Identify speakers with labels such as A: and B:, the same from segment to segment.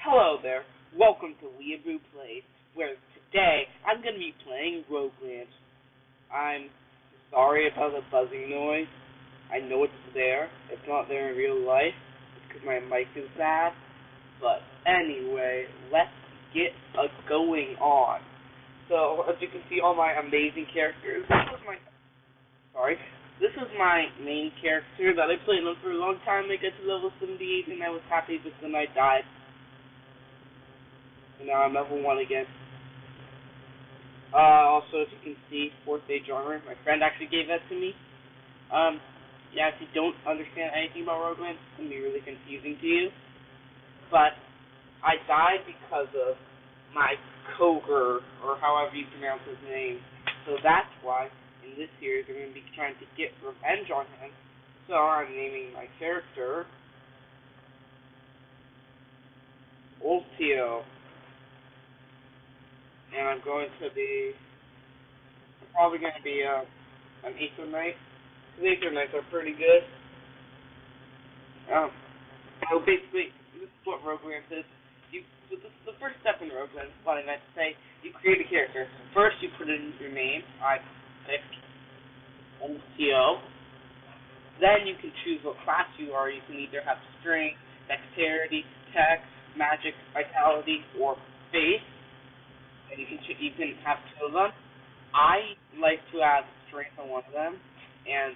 A: Hello there, welcome to Weaboo Plays, where today I'm going to be playing Rougelands. I'm sorry about the buzzing noise. I know it's there. It's not there in real life. It's because my mic is bad. But anyway, let's get going on. So, as you can see, all my amazing characters. This was my main character that I played on for a long time. I got to level 78 and I was happy, but then I died. And now I'm level 1 again. Also, as you can see, 4th Age Armor. My friend actually gave that to me. Yeah, if you don't understand anything about Rougelands, it's going to be really confusing to you. But I died because of my Koger, or however you pronounce his name. So that's why, in this series, I'm going to be trying to get revenge on him. So I'm naming my character Ultio. And I'm probably going to be an Aether Knight. The Aether Knights are pretty good. So basically, this is what Rougelands is. So this is the first step in Rougelands, what I meant to say. You create a character. First, you put in your name. I picked Ultio. Then you can choose what class you are. You can either have Strength, Dexterity, Tech, Magic, Vitality, or Faith. And you can have 2 of them. I like to have Strength on one of them, and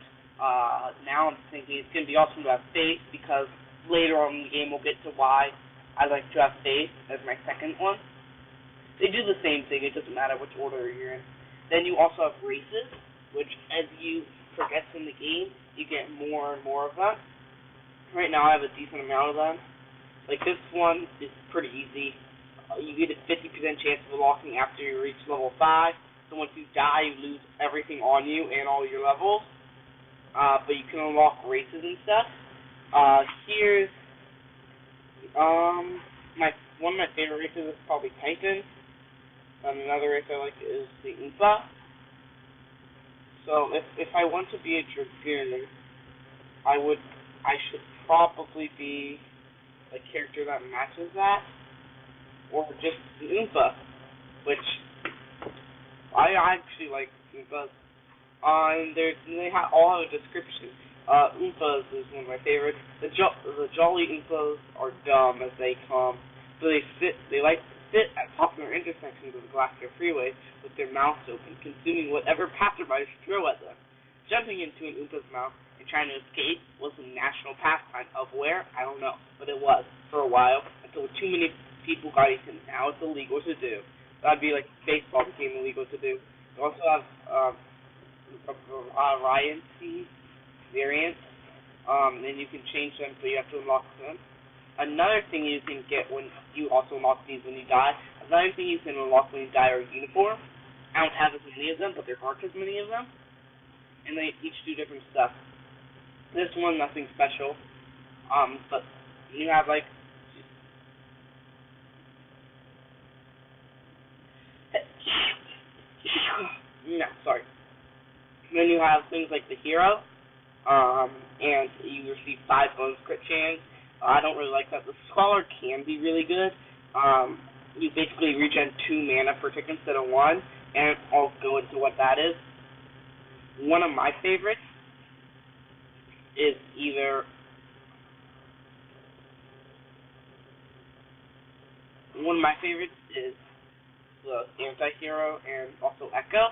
A: now I'm thinking it's going to be awesome to have Faith, because later on in the game we'll get to why I like to have Faith as my second one. They do the same thing, it doesn't matter which order you're in. Then you also have races, which as you progress in the game, you get more and more of them. Right now I have a decent amount of them. Like this one is pretty easy. You get a 50% chance of unlocking after you reach level 5. So once you die, you lose everything on you and all your levels. But you can unlock races and stuff. Here's one of my favorite races is probably Titan. Another race I like is the Oompa. So if I want to be a Dragoon, I should probably be a character that matches that. Or just an Oompa, which I actually like Oompas. And they all have a description. Oompas is one of my favorites. The jolly Oompas are dumb as they come, so they like to sit at popular intersections of the Glacier Freeway with their mouths open, consuming whatever passerbys throw at them. Jumping into an Oompa's mouth and trying to escape was a national pastime of where? I don't know, but it was for a while until too many people got eaten. Now it's illegal to do. That'd be like baseball became illegal to do. You also have Ryan C variants, and you can change them, so you have to unlock them. Another thing you can get when you also unlock these when you die. Another thing you can unlock when you die are uniforms. I don't have as many of them, but there aren't as many of them, and they each do different stuff. This one, nothing special, but you have like. No, sorry. Then you have things like the hero, and you receive 5 bonus crit chance. I don't really like that. The scholar can be really good. You basically regen 2 mana per tick instead of 1, and I'll go into what that is. One of my favorites is the anti-hero and also Echo.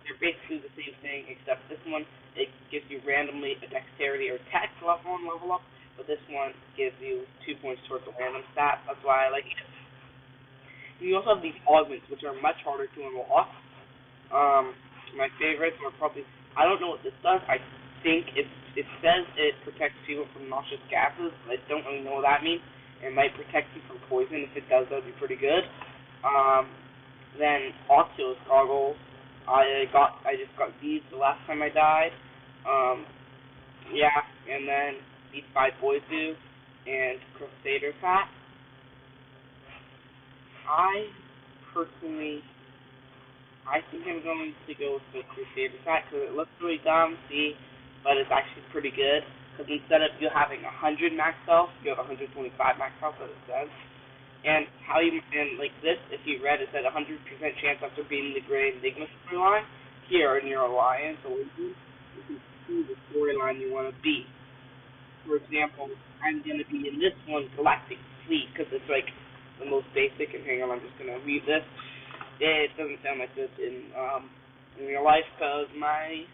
A: They're basically the same thing, except this one, it gives you randomly a dexterity or tech level up, but this one gives you 2 points towards the random stat. That's why I like it. You also have these augments, which are much harder to unlock. My favorites are probably, I don't know what this does. I think it says it protects people from noxious gases, but I don't really know what that means. It might protect you from poison. If it does, that'd be pretty good. Then Oculus goggles. I just got these the last time I died. Yeah, and then these 5 Weaboo and Crusader hat. I think I'm going to go with the Crusader hat because it looks really dumb, but it's actually pretty good. Because instead of you having 100 max health, you have 125 max health, as it says. And how you, and like this, if you read, it said 100% chance after beating the Gray Enigma storyline. Here in your Alliance Awakening, you can see the storyline you want to be. For example, I'm going to be in this one, Galactic Fleet, because it's like the most basic. And hang on, I'm just going to read this. It doesn't sound like this in real life because my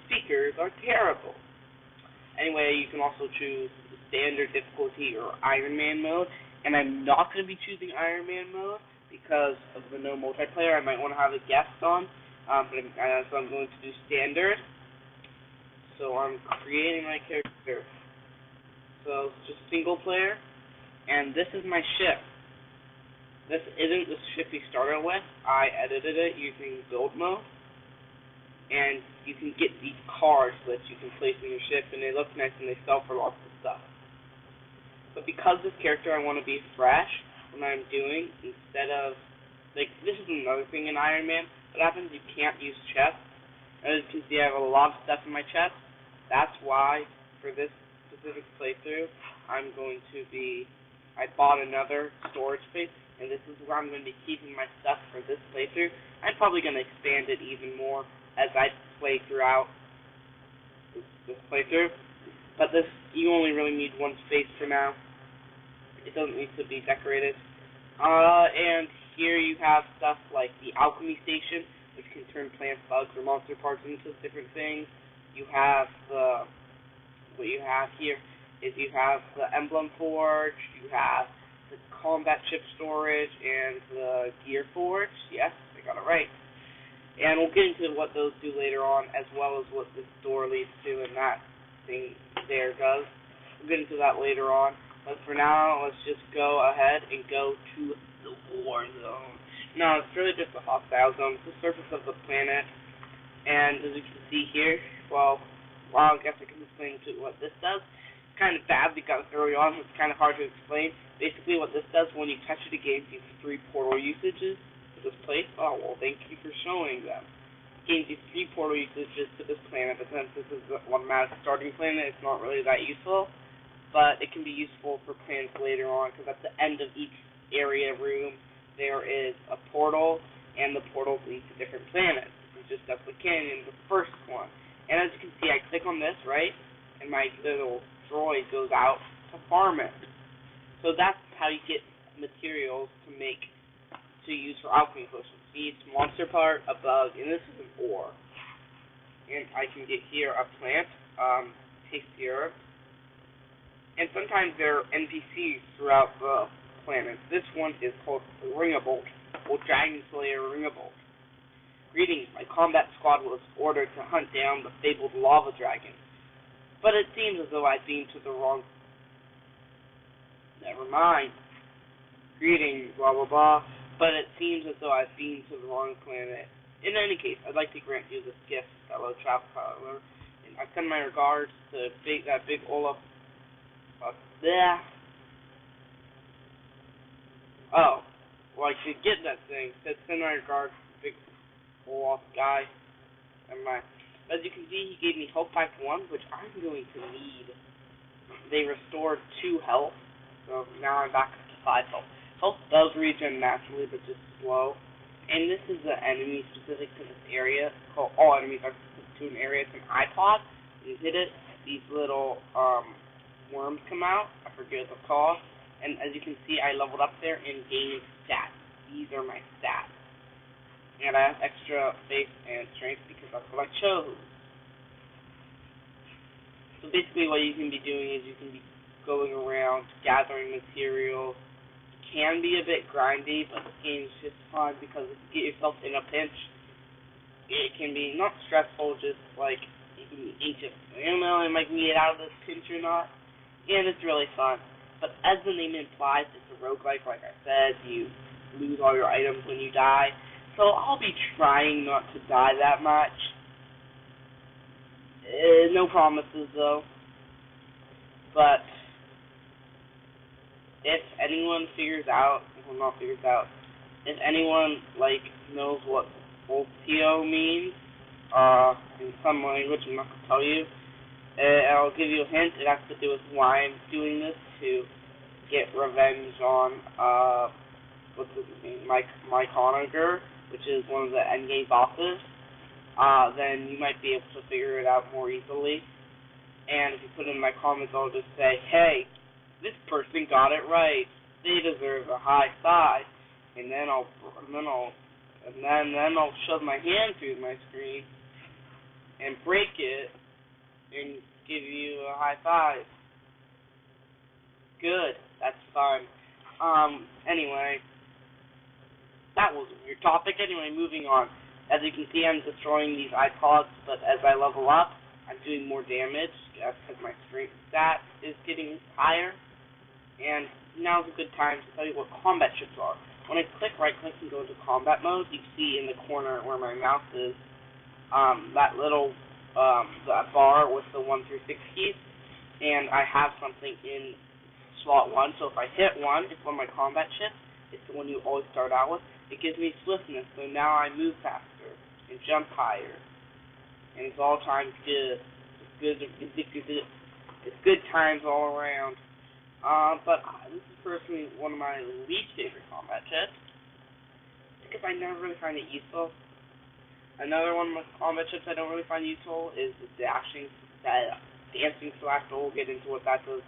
A: speakers are terrible. Anyway, you can also choose standard difficulty or Iron Man mode, and I'm not going to be choosing Iron Man mode because of the no multiplayer. I might want to have a guest on, so I'm going to do standard. So I'm creating my character. So it's just single player, and this is my ship. This isn't the ship we started with. I edited it using build mode. And you can get these cards that you can place in your ship, and they look nice and they sell for lots of stuff. But because this character I want to be fresh when I'm doing, instead of, like, this is another thing in Iron Man. What happens, you can't use chests. As you can see, I have a lot of stuff in my chest. That's why, for this specific playthrough, I bought another storage space, and this is where I'm going to be keeping my stuff for this playthrough. I'm probably going to expand it even more as I play throughout this playthrough. But you only really need one space for now. It doesn't need to be decorated. And here you have stuff like the alchemy station, which can turn plants, bugs, or monster parts into different things. What you have here is you have the emblem forge, you have the combat chip storage, and the gear forge. Yes, I got it right. And we'll get into what those do later on, as well as what this door leads to, and that thing there does. We'll get into that later on. But for now, let's just go ahead and go to the war zone. No, it's really just a hostile zone. It's the surface of the planet. And as you can see here, well, I guess I can explain to what this does. It's kind of bad because early on it's kind of hard to explain. Basically what this does, when you touch it, it gives you 3 portal usages to this place. Oh, well, thank you for showing them. It gains you 3 portal usages to this planet, but since this is an automatic starting planet, it's not really that useful. But it can be useful for planets later on, because at the end of each area room, there is a portal, and the portals lead to different planets. It's just up the canyon, the first one. And as you can see, I click on this, right, and my little droid goes out to farm it. So that's how you get materials to use for alchemy potions. Seeds, monster part, a bug, and this is an ore. And I can get here a plant, tasty herb. And sometimes there are NPCs throughout the planet. This one is called Ringabolt, or Dragon Slayer Ringabolt. Greetings, my combat squad was ordered to hunt down the fabled lava dragon. But it seems as though I've been to the wrong... Never mind. Greetings, blah blah blah. But it seems as though I've been to the wrong planet. In any case, I'd like to grant you this gift, fellow traveler. And I send my regards to that big Olaf... there. Oh. Well, I could get that thing. It said send my regards to the big Olaf guy. Never mind. As you can see, he gave me Hope Pack 1, which I'm going to need. They restored 2 health, so now I'm back to 5 health. Health does regen naturally, but just slow. And this is an enemy specific to this area. Well, all enemies are specific to an area. It's an iPod. You hit it, these little worms come out. I forget what they're called. And as you can see, I leveled up there and gained stats. These are my stats. And I have extra faith and strength because that's what I chose. So basically what you can be doing is you can be going around gathering materials. It can be a bit grindy, but this game is just fun because if you get yourself in a pinch, it can be not stressful, just like you can be anxious. I don't know if I can get out of this pinch or not. And it's really fun. But as the name implies, it's a roguelike, like I said. You lose all your items when you die. So I'll be trying not to die that much. No promises, though. But if anyone if anyone, knows what Voltio means, in some language, I'm not going to tell you, I'll give you a hint. It has to do with why I'm doing this, to get revenge on what's his name, Mike Honegger, which is one of the endgame bosses, then you might be able to figure it out more easily. And if you put in my comments, I'll just say, hey, this person got it right. They deserve a high five. And then I'll shove my hand through my screen and break it and give you a high five. Good. That's fun. Anyway, that was a weird topic. Anyway, moving on. As you can see, I'm destroying these iPods, but as I level up, I'm doing more damage because my strength stat is getting higher. And now's a good time to tell you what combat chips are. When I right-click and go into combat mode, you see in the corner where my mouse is, that little that bar with the 1 through 6 keys, and I have something in slot 1, so if I hit 1, it's one of my combat chips. It's the one you always start out with. It gives me swiftness, so now I move faster and jump higher, and it's all times good. It's good times all around. But this is personally one of my least favorite combat chips because I never really find it useful. Another one of my combat chips I don't really find useful is the dancing slash. We'll get into what that does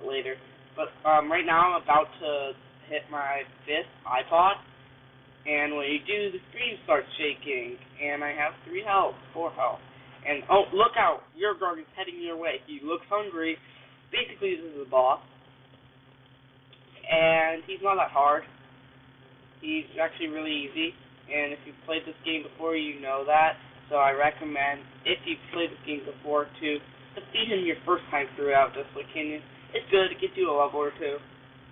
A: later. But right now I'm about to hit my 5th iPod, and when you do, the screen starts shaking, and I have 4 health. And oh, look out! Urgrog is heading your way. He looks hungry. Basically, this is a boss. And he's not that hard. He's actually really easy. And if you've played this game before, you know that. So I recommend, if you've played this game before, to defeat him your first time throughout Desolate Canyon. It's good. It gets you a level or 2.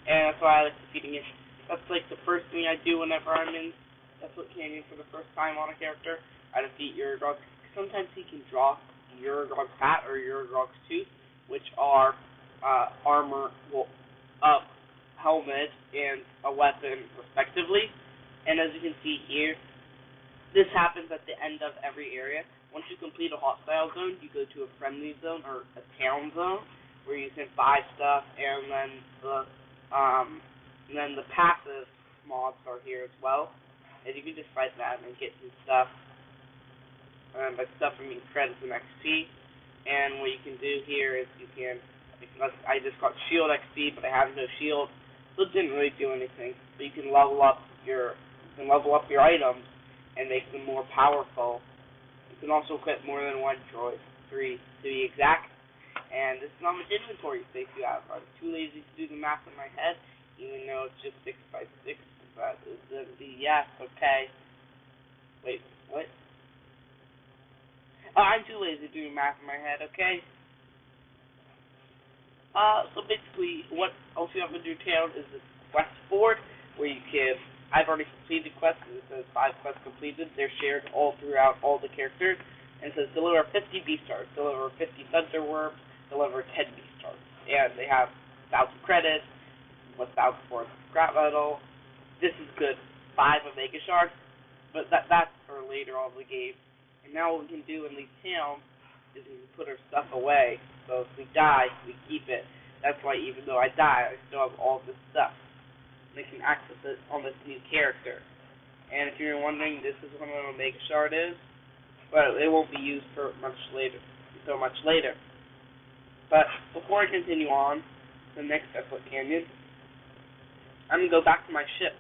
A: And that's why I like defeating it. That's like the first thing I do whenever I'm in Desolate Canyon for the first time on a character. I defeat Urgrog. Sometimes he can drop Urgrog's hat or Urgrog's tooth, which are armor, helmet, and a weapon, respectively. And as you can see here, this happens at the end of every area. Once you complete a hostile zone, you go to a friendly zone or a town zone where you can buy stuff, and then the passive mobs are here as well. And you can just fight that and get some stuff. By stuff, I mean credits and XP. And what you can do here is you can, I just got shield XP, but I have no shield, so it didn't really do anything. But you can level up your items and make them more powerful. You can also equip more than 1 droid, 3 to be exact. And this is how much inventory space you have. I'm too lazy to do the math in my head, even though it's just 6 by 6. That is yes, okay. Wait, what? I'm too lazy to do math in my head, okay? So basically, what else you have to do town is this quest board, where you can, I've already completed quests, it says 5 quests completed, they're shared all throughout all the characters, and it says deliver 50 B-stars, deliver 50 Thunder Worms, deliver 10 B-stars, and they have 1,000 credits, 1,000 for scrap metal. This is good, 5 Omega Shards, but that's for later on in the game. And now what we can do in these towns is we can put our stuff away. So if we die, we keep it. That's why even though I die, I still have all this stuff. And I can access it on this new character. And if you're wondering, this is what an Omega Shard is. But it won't be used for much later. But before I continue on to the next Desolate Canyon, I'm going to go back to my ship.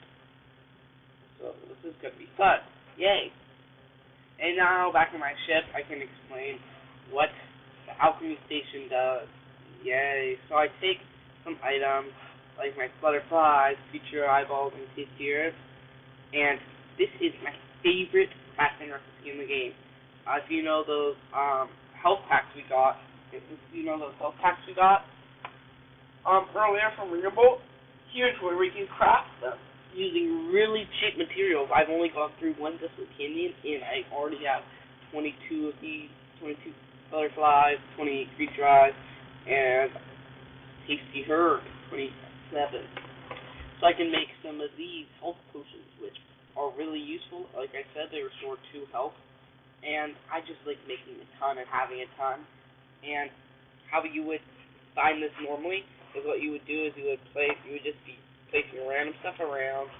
A: So this is going to be fun. Yay! And now, back in my ship, I can explain what the alchemy station does. Yay. So I take some items, like my butterflies, future eyeballs, and tasty herbs, and this is my favorite crafting recipe in the game. If you know those health packs we got, earlier from Weaboo, here's where we can craft them. Using really cheap materials. I've only gone through 1 Desolate Canyon, and I already have 22 of these, 22 butterflies, 20 creature eyes, and tasty herbs, 27. So I can make some of these health potions, which are really useful. Like I said, they restore 2 health, and I just like making a ton and having a ton. And how you would find this normally is what you would do is you would just be placing random stuff around,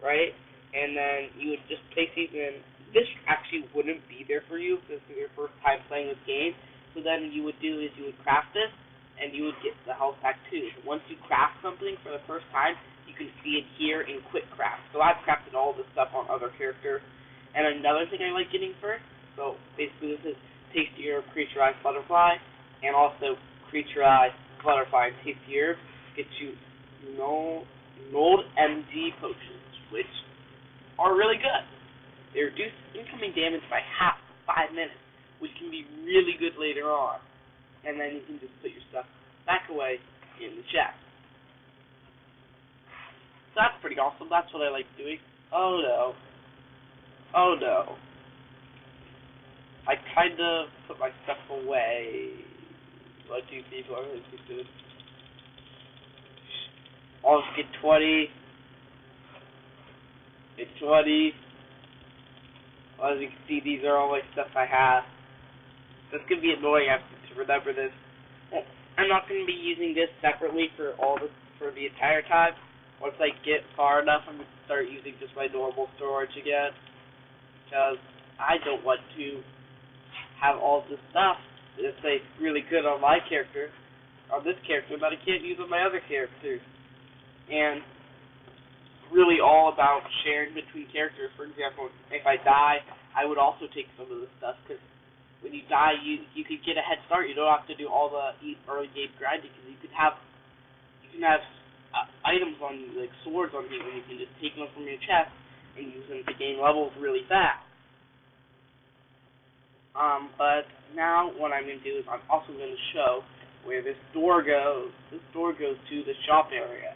A: right? And then you would just place these in. This actually wouldn't be there for you because this is your first time playing this game. So then you would do is you would craft this, and you would get the health pack too. So once you craft something for the first time, you can see it here in quick craft. So I've crafted all this stuff on other characters. And another thing I like getting first, so basically this is tastier creaturized butterfly, and also creaturized butterfly and tastier gets you Nold MD potions, which are really good. They reduce incoming damage by half for 5 minutes, which can be really good later on. And then you can just put your stuff back away in the chest. So that's pretty awesome. That's what I like doing. Oh no. Oh no. I kind of put my stuff away. What do people are really good? I'll just get 20. Get 20. Well, as you can see, these are all my stuff I have. This could be annoying. I have to remember this. Well, I'm not going to be using this separately for the entire time. Once I get far enough, I'm going to start using just my normal storage again, because I don't want to have all this stuff that's like really good on my character, on this character, that I can't use on my other characters. And really all about sharing between characters. For example, if I die, I would also take some of this stuff, because when you die, you could get a head start. You don't have to do all the early game grinding, because you can have items on you, like swords on you, and you can just take them from your chest and use them to gain levels really fast. But now what I'm going to do is I'm also going to show where this door goes. This door goes to the shop area.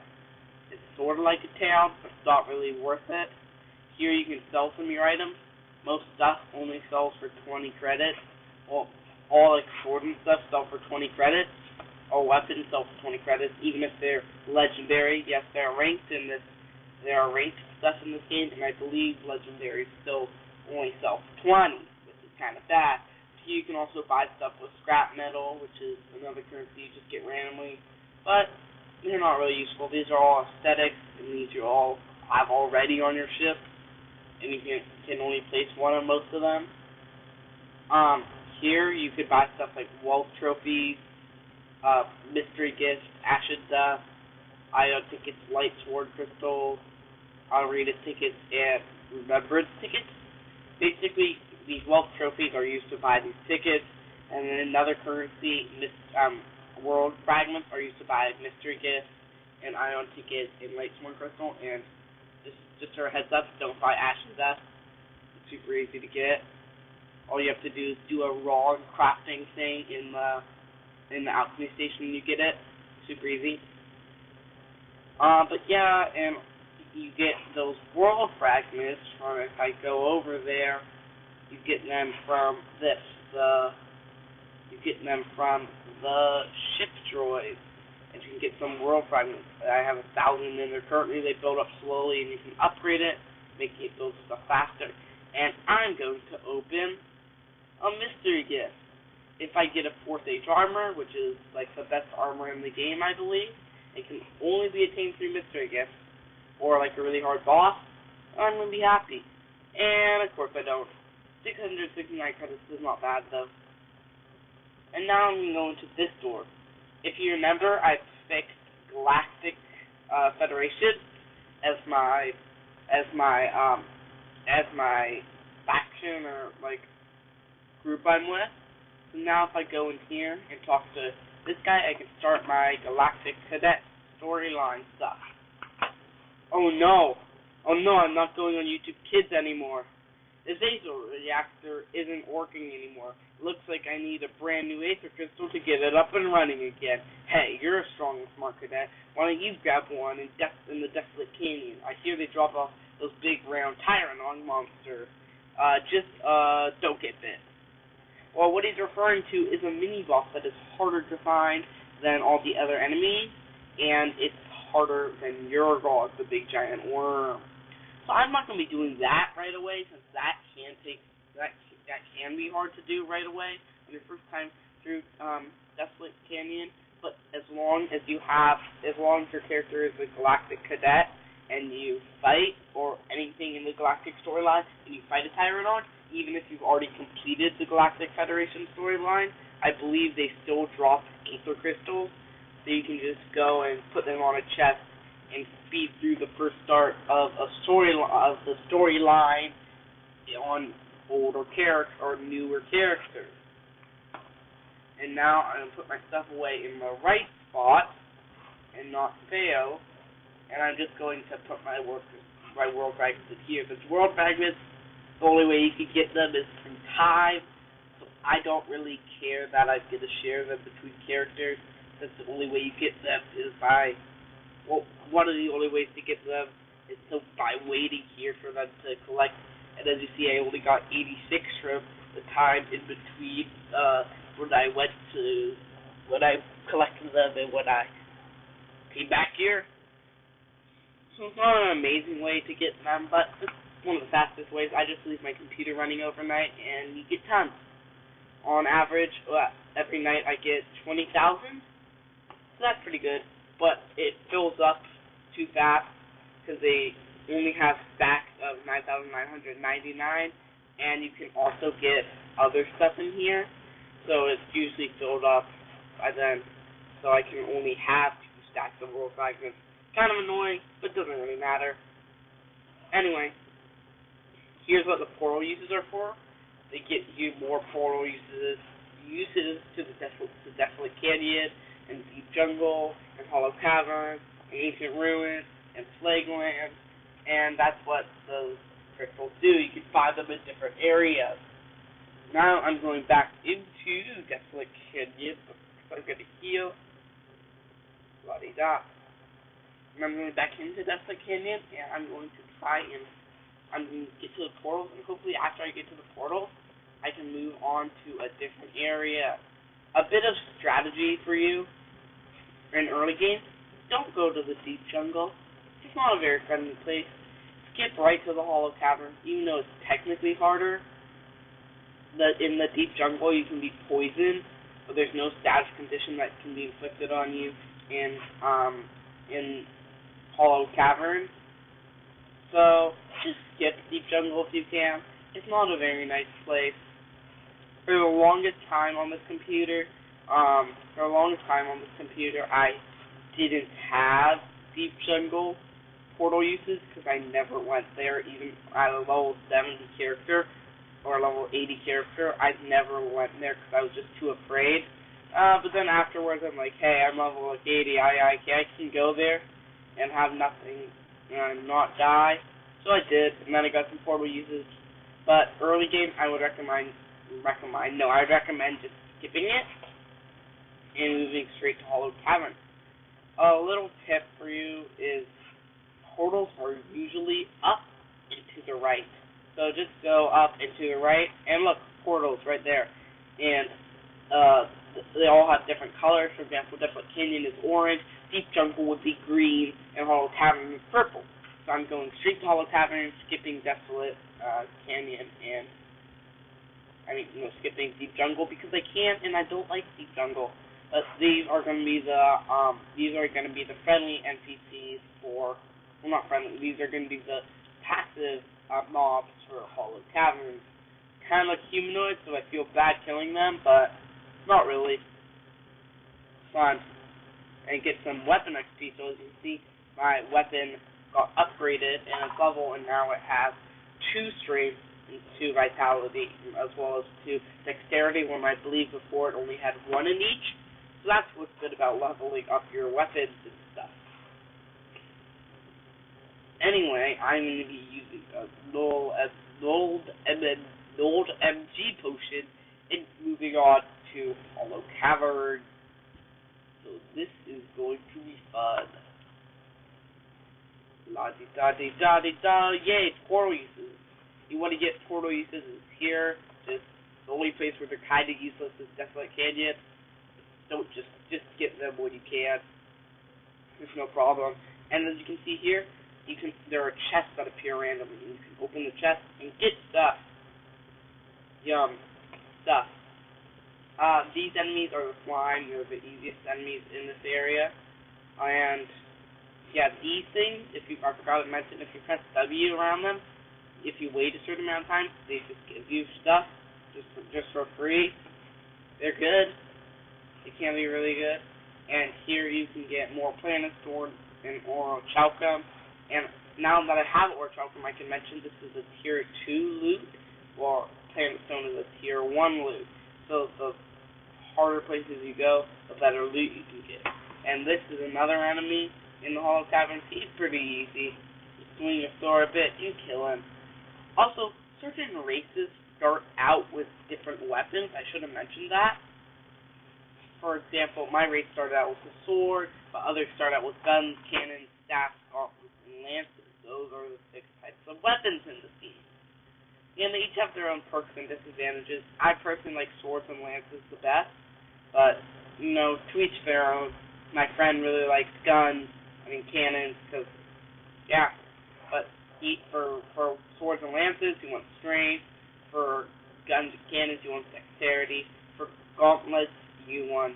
A: It's sort of like a town, but it's not really worth it. Here you can sell some of your items. Most stuff only sells for 20 credits. Well, all like sword and stuff sell for 20 credits. All weapons sell for 20 credits, even if they're legendary. Yes, they're ranked in this. There are ranked stuff in this game, and I believe legendaries still only sell for 20, which is kind of bad. Here you can also buy stuff with scrap metal, which is another currency you just get randomly, but they're not really useful. These are all aesthetics, and these you all have already on your ship, and you can only place one on most of them. Here you could buy stuff like wealth trophies, mystery gifts, ashen dust, ion tickets, light sword crystals, arena tickets, and remembrance tickets. Basically, these wealth trophies are used to buy these tickets, and then another currency, world fragments, are used to buy mystery gifts, and ion tickets, and light sword crystal. And just for a heads up, don't buy ashen dust. It's super easy to get. All you have to do is do a raw crafting thing in the alchemy station, and you get it. Super easy. But yeah, and you get those world fragments from, if I go over there, you get them from this. You get them from the ship droids, and you can get some world fragments. I have 1,000 in there currently. They build up slowly, and you can upgrade it, making it build stuff faster. And I'm going to open a mystery gift. If I get a 4th Age armor, which is like the best armor in the game, I believe, it can only be attained through mystery gifts, or like a really hard boss, I'm going to be happy. And of course I don't. 669 credits is not bad though. And now I'm going to go into this door. If you remember, I fixed Galactic Federation as my faction, or like group I'm with. So now if I go in here and talk to this guy, I can start my Galactic Cadet storyline stuff. Oh no, I'm not going on YouTube Kids anymore. This Aether reactor isn't working anymore. Looks like I need a brand new Aether crystal to get it up and running again. Hey, you're a strong and smart cadet. Why don't you grab one in the Desolate Canyon? I hear they drop off those big round Tyrannon monsters. Don't get bit. Well, what he's referring to is a mini-boss that is harder to find than all the other enemies, and it's harder than Urgol, the big giant worm. So I'm not going to be doing that right away, since that can be hard to do right away on your first time through Desolate Canyon. but as long as your character is a galactic cadet and you fight or anything in the galactic storyline and you fight a Tyrannod, even if you've already completed the Galactic Federation storyline, I believe they still drop Aether Crystals, so you can just go and put them on a chest and speed through the first start of the storyline on older characters or newer characters. And now I'm gonna put my stuff away in the right spot and not fail. And I'm just going to put my world fragments here. Because world fragments, the only way you can get them is through time. So I don't really care that I get to share them between characters. Since the only way you get them is by, one of the only ways to get them is by waiting here for them to collect. And as you see, I only got 86 from the time in between when I collected them and when I came back here. So it's not an amazing way to get them, but it's one of the fastest ways. I just leave my computer running overnight, and you get tons. On average, every night I get 20,000, so that's pretty good. But it fills up too fast because they only have stacks of 9,999, and you can also get other stuff in here. So it's usually filled up by then. So I can only have 2 stacks of world fragments. Kind of annoying, but doesn't really matter. Anyway, here's what the portal uses are for. They get you more portal uses to the Desolate Canyon, and Deep Jungle, and Hollow Caverns, and Ancient Ruins, and Flaglands, and that's what those crystals do. You can find them in different areas. Now I'm going back into Desolate Canyon, so I'm going to heal. La-di-da. And I'm going back into Desolate Canyon, and I'm going to get to the portal, and hopefully after I get to the portal, I can move on to a different area. A bit of strategy for you in early game: don't go to the Deep Jungle. It's not a very friendly place. Skip right to the Hollow Cavern, even though it's technically harder. In the Deep Jungle, you can be poisoned, but there's no status condition that can be inflicted on you in Hollow Cavern. So just skip Deep Jungle if you can. It's not a very nice place. For the longest time on this computer, I didn't have Deep Jungle portal uses because I never went there. Even at a level 70 character or level 80 character, I never went there because I was just too afraid. But then afterwards, I'm like, hey, I'm level 80. I can go there and have nothing and not die. So I did, and then I got some portal uses. But early game, I would recommend just skipping it and moving straight to Hollow Cavern. A little tip for you is portals are usually up and to the right. So just go up and to the right, and look, portals right there. And they all have different colors. For example, Desolate Canyon is orange, Deep Jungle would be green, and Hollow Cavern is purple. So I'm going straight to Hollow Cavern, skipping Desolate Canyon, and skipping Deep Jungle because I can, and I don't like Deep Jungle. But these are going to be the friendly NPCs for, well, not friendly. These are going to be the passive mobs for Hollow Caverns. Kind of like humanoids, so I feel bad killing them, but not really. Fun. And get some weapon XP. So as you can see, my weapon got upgraded in its level, and now it has 2 strength and 2 vitality, as well as 2 dexterity, when I believe before it only had 1 in each. So that's what's good about leveling up your weapons and stuff. Anyway, I'm going to be using a gold MG potion and moving on to Hollow Cavern. So this is going to be fun. La-di-da-di-da-di-da, yay, portal uses. You want to get portal uses is here. Just the only place where they're kind of useless is Desolate Canyon. Don't just get them when you can. There's no problem. And as you can see here, there are chests that appear randomly. You can open the chest and get stuff. Yum. Stuff. These enemies are the slime. They're the easiest enemies in this area. And, yeah, these things, I forgot to mention, if you press W around them, if you wait a certain amount of time, they just give you stuff just for free. They're good. They can be really good. And here you can get more planet stored and orichalcum. And now that I have orichalcum, I can mention this is a tier 2 loot, while planet stone is a tier 1 loot. So the harder places you go, the better loot you can get. And this is another enemy in the Hollow Cavern. He's pretty easy. You swing your sword a bit, you kill him. Also, certain races start out with different weapons. I should have mentioned that. For example, my race started out with a sword, but others start out with guns, cannons, staffs, gauntlets, and lances. Those are the 6 types of weapons in the game. And they each have their own perks and disadvantages. I personally like swords and lances the best, but, to each their own. My friend really likes cannons, because, yeah. But for swords and lances, he wants strength. For guns and cannons, he wants dexterity. For gauntlets, you want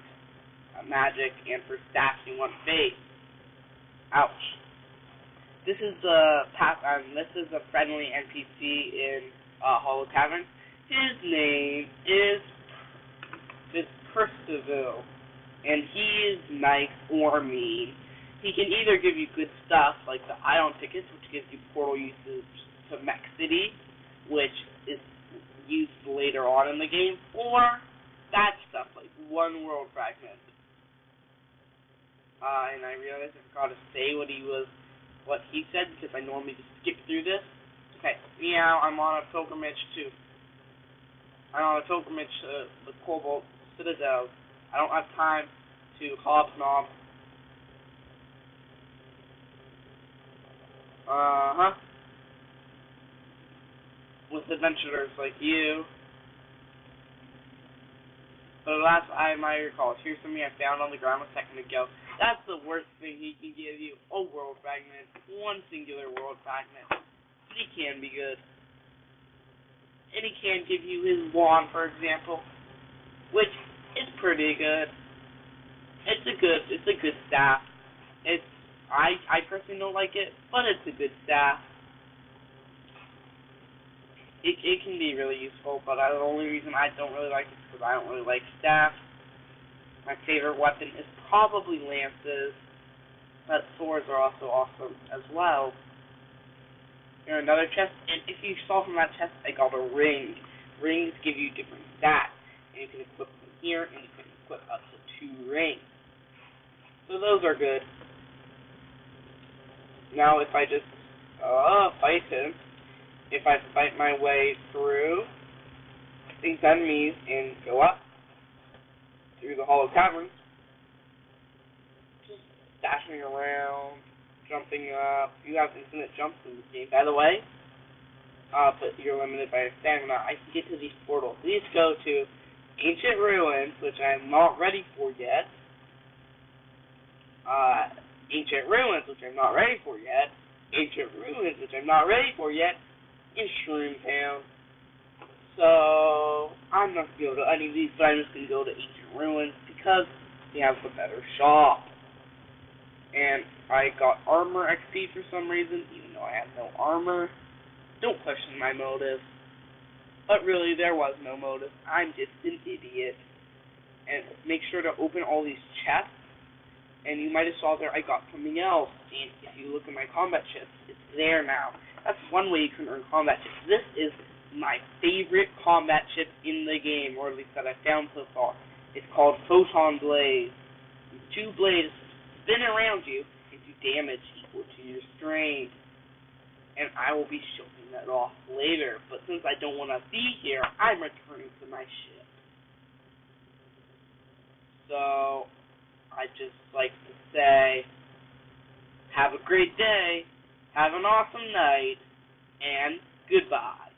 A: magic. And for staffs, you want faith. Ouch. This is this is a friendly NPC in Hollow Cavern. His name is Percival, and he is nice or mean. He can either give you good stuff, like the ion tickets, which gives you portal usage to Mech City, which is used later on in the game, or bad stuff, like 1 world fragment. And I realized I forgot to say what he said, because I normally just skip through this. Okay, yeah, I'm on a pilgrimage to the Cobalt Citadel. I don't have time to hobnob. With adventurers like you. But last I might recall, here's something I found on the ground a second ago. That's the worst thing he can give you. A world fragment. 1 singular world fragment. But he can be good. And he can give you his wand, for example, which is pretty good. It's a good staff. I personally don't like it, but it's a good staff. It can be really useful, but the only reason I don't really like it is because I don't really like staff. My favorite weapon is probably lances, but swords are also awesome as well. Here's another chest, and if you saw from that chest, I got a ring. Rings give you different stats, and you can equip them here, and you can equip up to 2 rings. So those are good. Now if I just fight him, if I fight my way through these enemies and go up through the Hollow Caverns, just dashing around, jumping up. You have infinite jumps in this game, by the way, but you're limited by your stamina. I can get to these portals. These go to Ancient Ruins, which I'm not ready for yet. Ancient Ruins, which I'm not ready for yet. Ancient Ruins, which I'm not ready for yet. In Shroom Town. So I'm not going to go to any of these, but I'm just going to go to Ancient Ruins because they have the better shop. And I got armor XP for some reason, even though I have no armor. Don't question my motive. But really, there was no motive. I'm just an idiot. And make sure to open all these chests. And you might have saw there I got something else. And if you look at my combat chips, it's there now. That's one way you can earn combat chips. This is my favorite combat chip in the game, or at least that I've found so far. It's called Photon Blaze. 2 blades spin around you and do damage equal to your strength. And I will be showing that off later. But since I don't want to be here, I'm returning to my ship. So I'd just like to say, have a great day, have an awesome night, and goodbye.